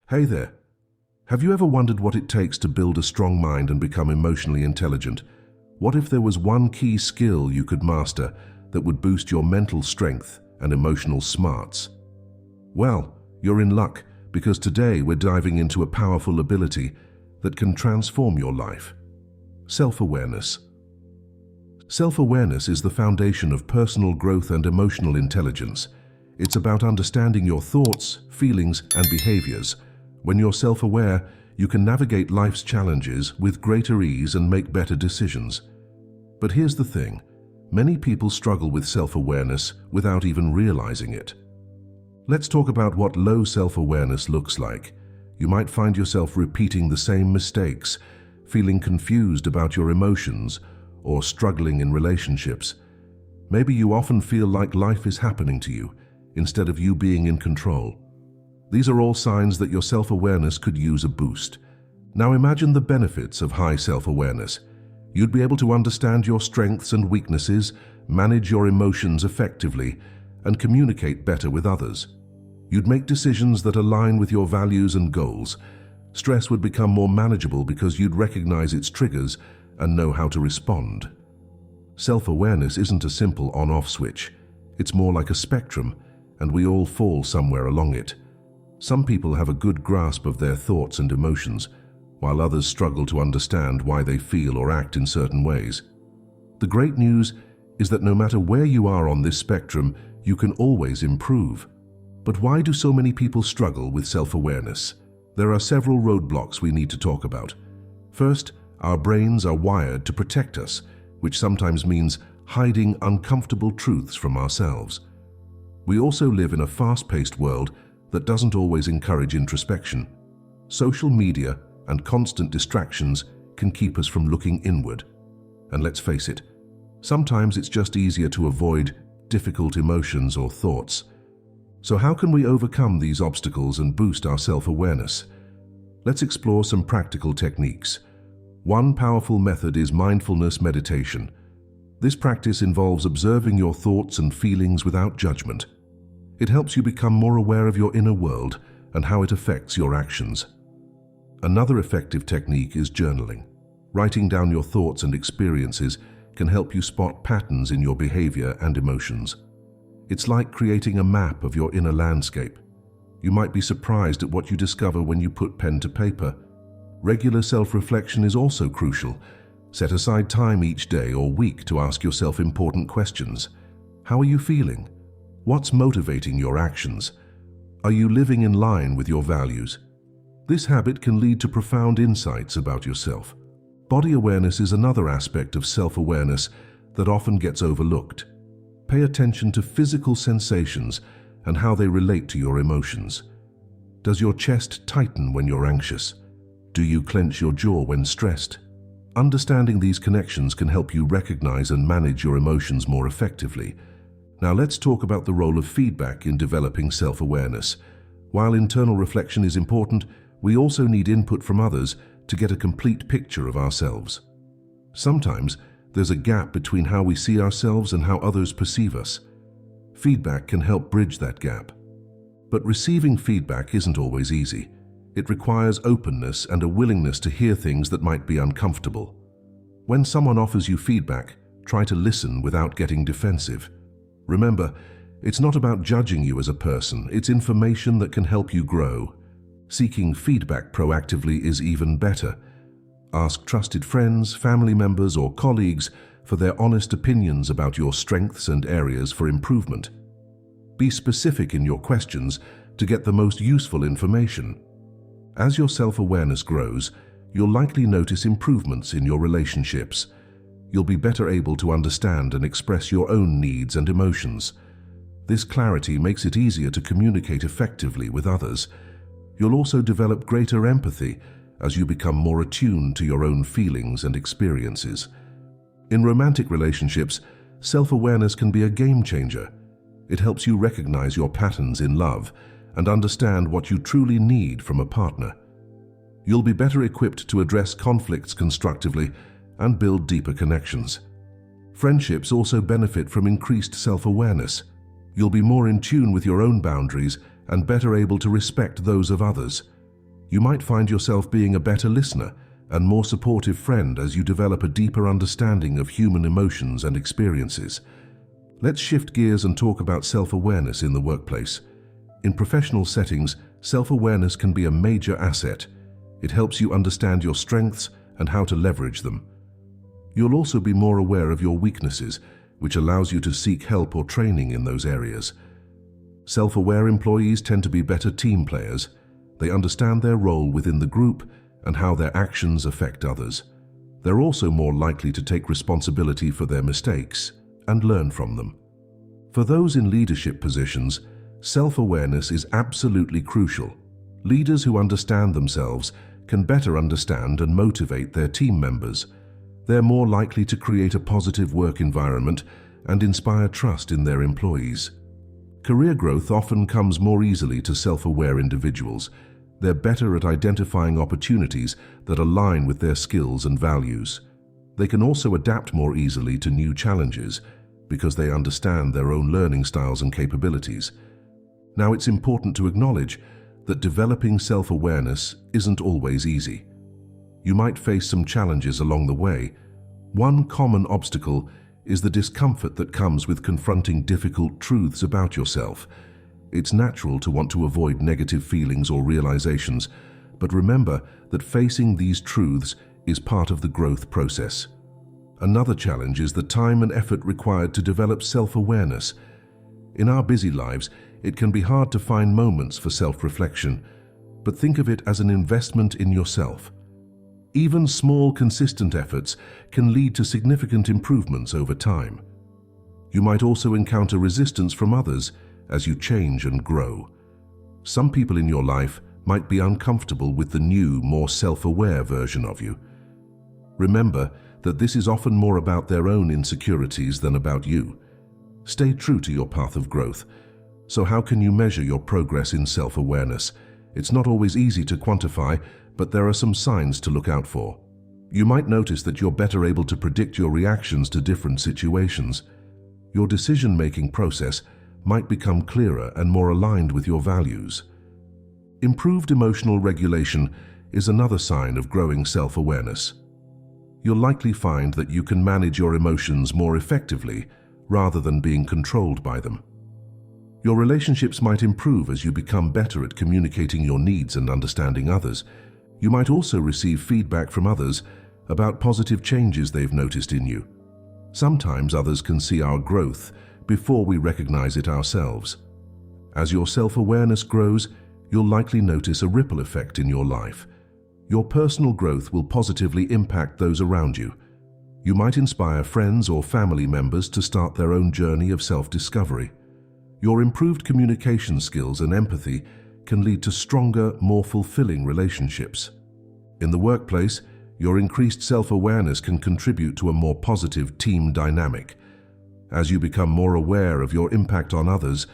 Hey there. Have you ever wondered what it takes to build a strong mind and become emotionally intelligent? What if there was one key skill you could master that would boost your mental strength and emotional smarts? Well, you're in luck, because today we're diving into a powerful ability that can transform your life. Self-awareness. Self-awareness is the foundation of personal growth and emotional intelligence. It's about understanding your thoughts, feelings, and behaviors. When you're self-aware, you can navigate life's challenges with greater ease and make better decisions. But here's the thing. Many people struggle with self-awareness without even realizing it. Let's talk about what low self-awareness looks like. You might find yourself repeating the same mistakes, feeling confused about your emotions, or struggling in relationships. Maybe you often feel like life is happening to you, instead of you being in control. These are all signs that your self-awareness could use a boost. Now imagine the benefits of high self-awareness. You'd be able to understand your strengths and weaknesses, manage your emotions effectively, and communicate better with others. You'd make decisions that align with your values and goals. Stress would become more manageable because you'd recognize its triggers and know how to respond. Self-awareness isn't a simple on-off switch. It's more like a spectrum, and we all fall somewhere along it. Some people have a good grasp of their thoughts and emotions, while others struggle to understand why they feel or act in certain ways. The great news is that no matter where you are on this spectrum, you can always improve. But why do so many people struggle with self-awareness? There are several roadblocks we need to talk about. First, our brains are wired to protect us, which sometimes means hiding uncomfortable truths from ourselves. We also live in a fast-paced world that doesn't always encourage introspection. Social media and constant distractions can keep us from looking inward. And let's face it, sometimes it's just easier to avoid difficult emotions or thoughts. So how can we overcome these obstacles and boost our self-awareness? Let's explore some practical techniques. One powerful method is mindfulness meditation. This practice involves observing your thoughts and feelings without judgment. It helps you become more aware of your inner world and how it affects your actions. Another effective technique is journaling. Writing down your thoughts and experiences can help you spot patterns in your behavior and emotions. It's like creating a map of your inner landscape. You might be surprised at what you discover when you put pen to paper. Regular self-reflection is also crucial. Set aside time each day or week to ask yourself important questions. How are you feeling? What's motivating your actions? Are you living in line with your values? This habit can lead to profound insights about yourself. Body awareness is another aspect of self-awareness that often gets overlooked. Pay attention to physical sensations and how they relate to your emotions. Does your chest tighten when you're anxious? Do you clench your jaw when stressed? Understanding these connections can help you recognize and manage your emotions more effectively. Now let's talk about the role of feedback in developing self-awareness. While internal reflection is important, we also need input from others to get a complete picture of ourselves. Sometimes there's a gap between how we see ourselves and how others perceive us. Feedback can help bridge that gap. But receiving feedback isn't always easy. It requires openness and a willingness to hear things that might be uncomfortable. When someone offers you feedback, try to listen without getting defensive. Remember, it's not about judging you as a person, it's information that can help you grow. Seeking feedback proactively is even better. Ask trusted friends, family members, or colleagues for their honest opinions about your strengths and areas for improvement. Be specific in your questions to get the most useful information. As your self-awareness grows, you'll likely notice improvements in your relationships. You'll be better able to understand and express your own needs and emotions. This clarity makes it easier to communicate effectively with others. You'll also develop greater empathy as you become more attuned to your own feelings and experiences. In romantic relationships, self-awareness can be a game changer. It helps you recognize your patterns in love and understand what you truly need from a partner. You'll be better equipped to address conflicts constructively and build deeper connections. Friendships also benefit from increased self-awareness. You'll be more in tune with your own boundaries and better able to respect those of others. You might find yourself being a better listener and more supportive friend as you develop a deeper understanding of human emotions and experiences. Let's shift gears and talk about self-awareness in the workplace. In professional settings, self-awareness can be a major asset. It helps you understand your strengths and how to leverage them. You'll also be more aware of your weaknesses, which allows you to seek help or training in those areas. Self-aware employees tend to be better team players. They understand their role within the group and how their actions affect others. They're also more likely to take responsibility for their mistakes and learn from them. For those in leadership positions, self-awareness is absolutely crucial. Leaders who understand themselves can better understand and motivate their team members. They're more likely to create a positive work environment and inspire trust in their employees. Career growth often comes more easily to self-aware individuals. They're better at identifying opportunities that align with their skills and values. They can also adapt more easily to new challenges because they understand their own learning styles and capabilities. Now, it's important to acknowledge that developing self-awareness isn't always easy. You might face some challenges along the way. One common obstacle is the discomfort that comes with confronting difficult truths about yourself. It's natural to want to avoid negative feelings or realizations, but remember that facing these truths is part of the growth process. Another challenge is the time and effort required to develop self-awareness. In our busy lives, it can be hard to find moments for self-reflection, but think of it as an investment in yourself. Even small, consistent efforts can lead to significant improvements over time. You might also encounter resistance from others as you change and grow. Some people in your life might be uncomfortable with the new, more self-aware version of you. Remember that this is often more about their own insecurities than about you. Stay true to your path of growth. So how can you measure your progress in self-awareness? It's not always easy to quantify, but there are some signs to look out for. You might notice that you're better able to predict your reactions to different situations. Your decision-making process might become clearer and more aligned with your values. Improved emotional regulation is another sign of growing self-awareness. You'll likely find that you can manage your emotions more effectively rather than being controlled by them. Your relationships might improve as you become better at communicating your needs and understanding others. You might also receive feedback from others about positive changes they've noticed in you. Sometimes others can see our growth before we recognize it ourselves. As your self-awareness grows, you'll likely notice a ripple effect in your life. Your personal growth will positively impact those around you. You might inspire friends or family members to start their own journey of self-discovery. Your improved communication skills and empathy can lead to stronger, more fulfilling relationships. In the workplace, your increased self-awareness can contribute to a more positive team dynamic. As you become more aware of your impact on others,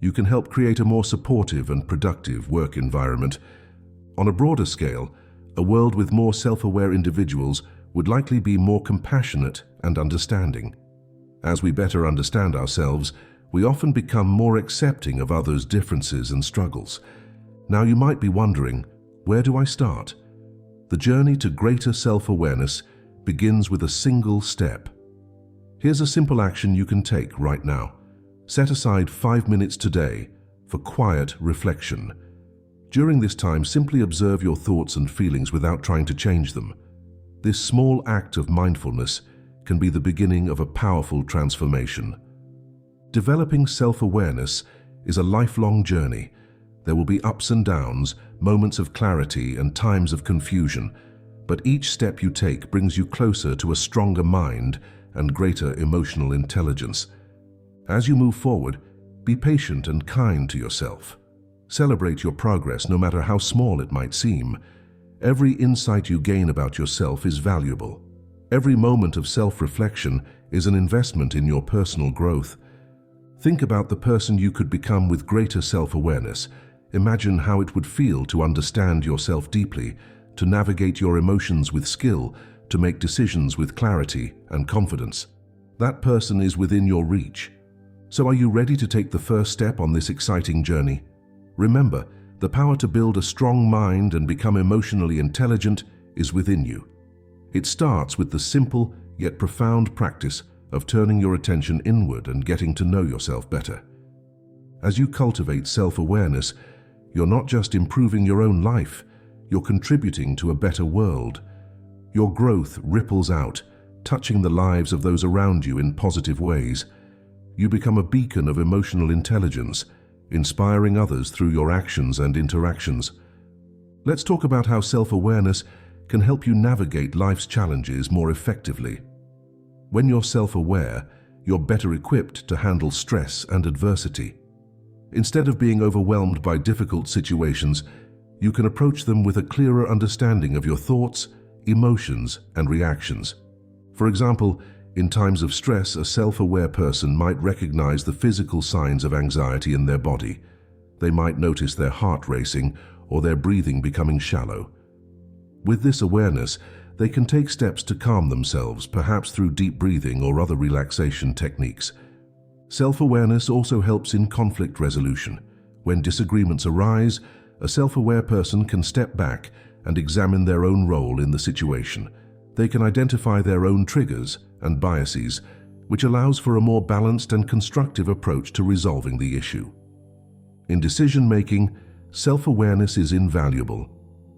you can help create a more supportive and productive work environment. On a broader scale, a world with more self-aware individuals would likely be more compassionate and understanding. As we better understand ourselves, we often become more accepting of others' differences and struggles. Now you might be wondering, where do I start? The journey to greater self-awareness begins with a single step. Here's a simple action you can take right now. Set aside 5 minutes today for quiet reflection. During this time, simply observe your thoughts and feelings without trying to change them. This small act of mindfulness can be the beginning of a powerful transformation. Developing self-awareness is a lifelong journey. There will be ups and downs, moments of clarity and times of confusion, but each step you take brings you closer to a stronger mind and greater emotional intelligence. As you move forward, be patient and kind to yourself. Celebrate your progress no matter how small it might seem. Every insight you gain about yourself is valuable. Every moment of self-reflection is an investment in your personal growth. Think about the person you could become with greater self-awareness. Imagine how it would feel to understand yourself deeply, to navigate your emotions with skill, to make decisions with clarity and confidence. That person is within your reach. So are you ready to take the first step on this exciting journey? Remember, The power to build a strong mind and become emotionally intelligent is within you. It starts with the simple yet profound practice of turning your attention inward and getting to know yourself better. As you cultivate self-awareness, you're not just improving your own life, you're contributing to a better world. Your growth ripples out, touching the lives of those around you in positive ways. You become a beacon of emotional intelligence, inspiring others through your actions and interactions. Let's talk about how self-awareness can help you navigate life's challenges more effectively. When you're self-aware, you're better equipped to handle stress and adversity. Instead of being overwhelmed by difficult situations, you can approach them with a clearer understanding of your thoughts, emotions, and reactions. For example, in times of stress, a self-aware person might recognize the physical signs of anxiety in their body. They might notice their heart racing or their breathing becoming shallow. With this awareness, they can take steps to calm themselves, perhaps through deep breathing or other relaxation techniques. Self-awareness also helps in conflict resolution. When disagreements arise, a self-aware person can step back and examine their own role in the situation. They can identify their own triggers and biases, which allows for a more balanced and constructive approach to resolving the issue. In decision-making, self-awareness is invaluable.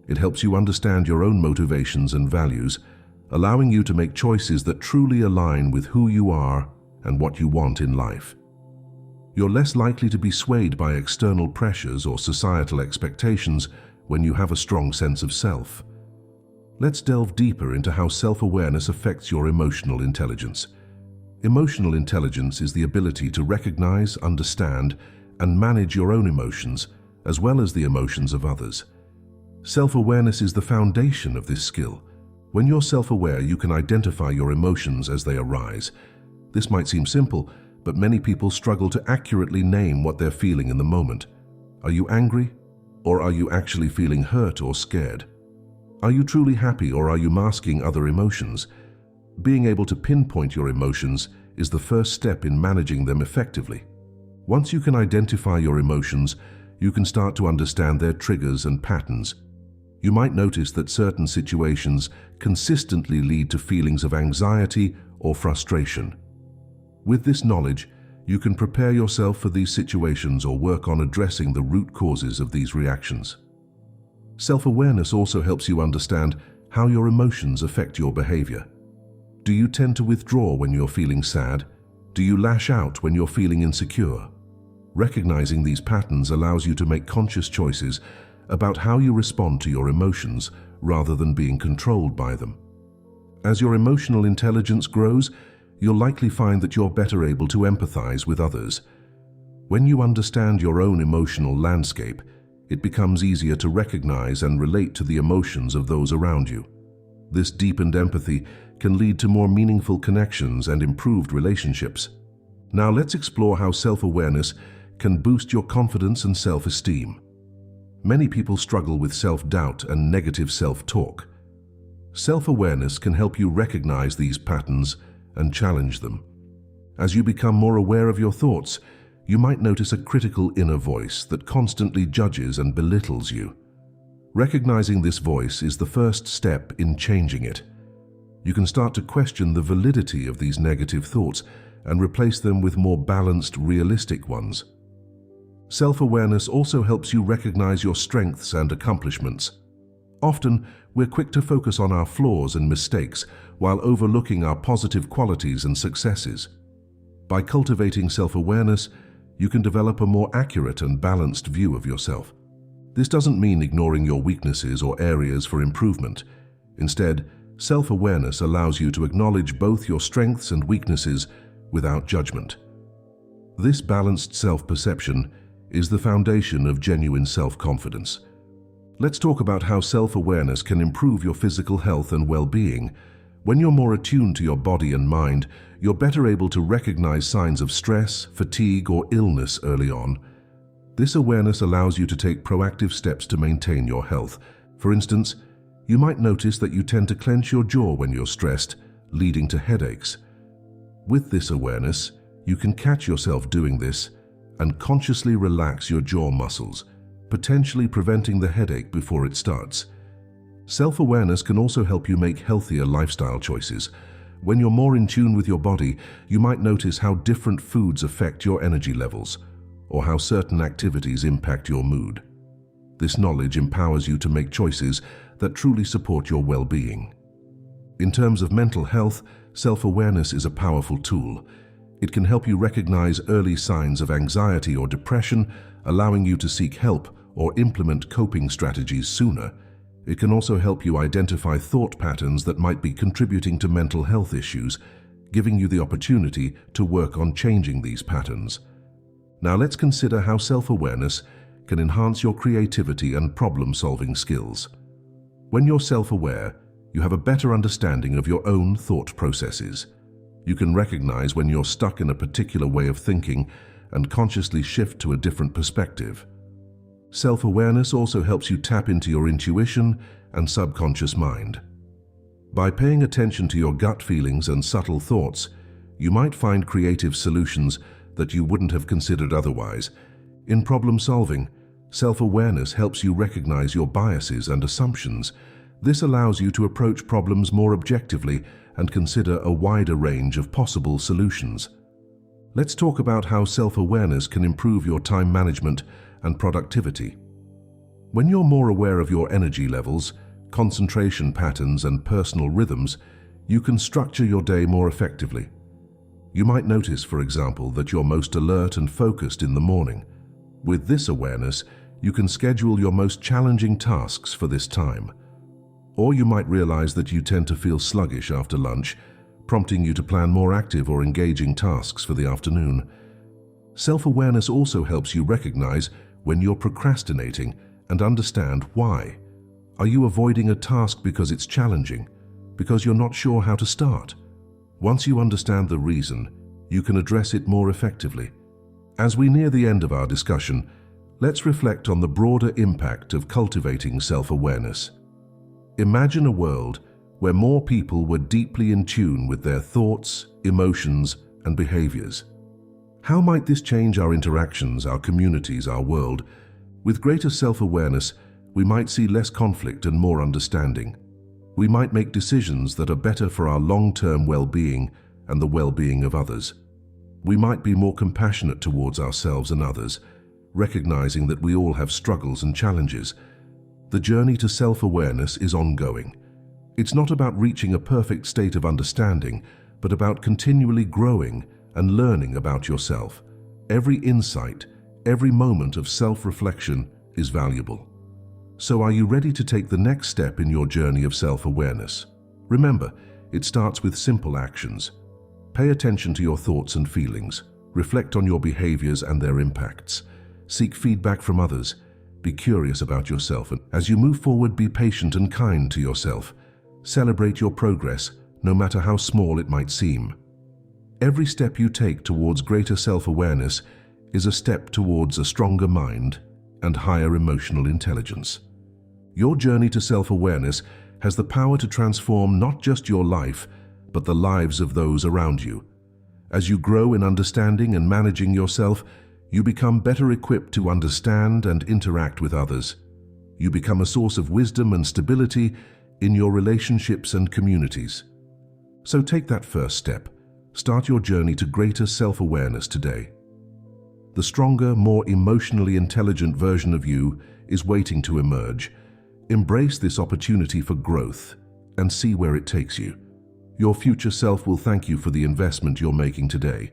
It helps you understand your own motivations and values, allowing you to make choices that truly align with who you are and what you want in life. You're less likely to be swayed by external pressures or societal expectations when you have a strong sense of self. Let's delve deeper into how self-awareness affects your emotional intelligence. Emotional intelligence is the ability to recognize, understand, and manage your own emotions, as well as the emotions of others. Self-awareness is the foundation of this skill. When you're self-aware, you can identify your emotions as they arise. This might seem simple, but many people struggle to accurately name what they're feeling in the moment. Are you angry? Or are you actually feeling hurt or scared? Are you truly happy, or are you masking other emotions? Being able to pinpoint your emotions is the first step in managing them effectively. Once you can identify your emotions, you can start to understand their triggers and patterns. You might notice that certain situations consistently lead to feelings of anxiety or frustration. With this knowledge, you can prepare yourself for these situations or work on addressing the root causes of these reactions. Self-awareness also helps you understand how your emotions affect your behavior. Do you tend to withdraw when you're feeling sad? Do you lash out when you're feeling insecure? Recognizing these patterns allows you to make conscious choices about how you respond to your emotions rather than being controlled by them. As your emotional intelligence grows, you'll likely find that you're better able to empathize with others. When you understand your own emotional landscape, it becomes easier to recognize and relate to the emotions of those around you. This deepened empathy can lead to more meaningful connections and improved relationships. Now let's explore how self-awareness can boost your confidence and self-esteem. Many people struggle with self-doubt and negative self-talk. Self-awareness can help you recognize these patterns and challenge them. As you become more aware of your thoughts, you might notice a critical inner voice that constantly judges and belittles you. Recognizing this voice is the first step in changing it. You can start to question the validity of these negative thoughts and replace them with more balanced, realistic ones. Self-awareness also helps you recognize your strengths and accomplishments. Often, we're quick to focus on our flaws and mistakes while overlooking our positive qualities and successes. By cultivating self-awareness, you can develop a more accurate and balanced view of yourself. This doesn't mean ignoring your weaknesses or areas for improvement. Instead, self-awareness allows you to acknowledge both your strengths and weaknesses without judgment. This balanced self-perception is the foundation of genuine self-confidence. Let's talk about how self-awareness can improve your physical health and well-being. When you're more attuned to your body and mind, you're better able to recognize signs of stress, fatigue, or illness early on. This awareness allows you to take proactive steps to maintain your health. For instance, you might notice that you tend to clench your jaw when you're stressed, leading to headaches. With this awareness, you can catch yourself doing this and consciously relax your jaw muscles, potentially preventing the headache before it starts. Self-awareness can also help you make healthier lifestyle choices. When you're more in tune with your body, you might notice how different foods affect your energy levels, or how certain activities impact your mood. This knowledge empowers you to make choices that truly support your well-being. In terms of mental health, self-awareness is a powerful tool. It can help you recognize early signs of anxiety or depression, allowing you to seek help or implement coping strategies sooner. It can also help you identify thought patterns that might be contributing to mental health issues, giving you the opportunity to work on changing these patterns. Now let's consider how self-awareness can enhance your creativity and problem-solving skills. When you're self-aware, you have a better understanding of your own thought processes. You can recognize when you're stuck in a particular way of thinking and consciously shift to a different perspective. Self-awareness also helps you tap into your intuition and subconscious mind. By paying attention to your gut feelings and subtle thoughts, you might find creative solutions that you wouldn't have considered otherwise. In problem solving, self-awareness helps you recognize your biases and assumptions. This allows you to approach problems more objectively and consider a wider range of possible solutions. Let's talk about how self-awareness can improve your time management and productivity. When you're more aware of your energy levels, concentration patterns, and personal rhythms, you can structure your day more effectively. You might notice, for example, that you're most alert and focused in the morning. With this awareness, you can schedule your most challenging tasks for this time. Or you might realize that you tend to feel sluggish after lunch, prompting you to plan more active or engaging tasks for the afternoon. Self-awareness also helps you recognize when you're procrastinating and understand why. Are you avoiding a task because it's challenging? Because you're not sure how to start? Once you understand the reason, you can address it more effectively. As we near the end of our discussion, let's reflect on the broader impact of cultivating self-awareness. Imagine a world where more people were deeply in tune with their thoughts, emotions, and behaviors. How might this change our interactions, our communities, our world? With greater self-awareness, we might see less conflict and more understanding. We might make decisions that are better for our long-term well-being and the well-being of others. We might be more compassionate towards ourselves and others, recognizing that we all have struggles and challenges. The journey to self-awareness is ongoing. It's not about reaching a perfect state of understanding, but about continually growing and learning about yourself. Every insight, every moment of self-reflection is valuable. So are you ready to take the next step in your journey of self-awareness? Remember, it starts with simple actions. Pay attention to your thoughts and feelings. Reflect on your behaviors and their impacts. Seek feedback from others. Be curious about yourself, and as you move forward, be patient and kind to yourself. Celebrate your progress, no matter how small it might seem. Every step you take towards greater self-awareness is a step towards a stronger mind and higher emotional intelligence. Your journey to self-awareness has the power to transform not just your life, but the lives of those around you. As you grow in understanding and managing yourself, you become better equipped to understand and interact with others. You become a source of wisdom and stability in your relationships and communities. So take that first step. Start your journey to greater self-awareness today. The stronger, more emotionally intelligent version of you is waiting to emerge. Embrace this opportunity for growth and see where it takes you. Your future self will thank you for the investment you're making today.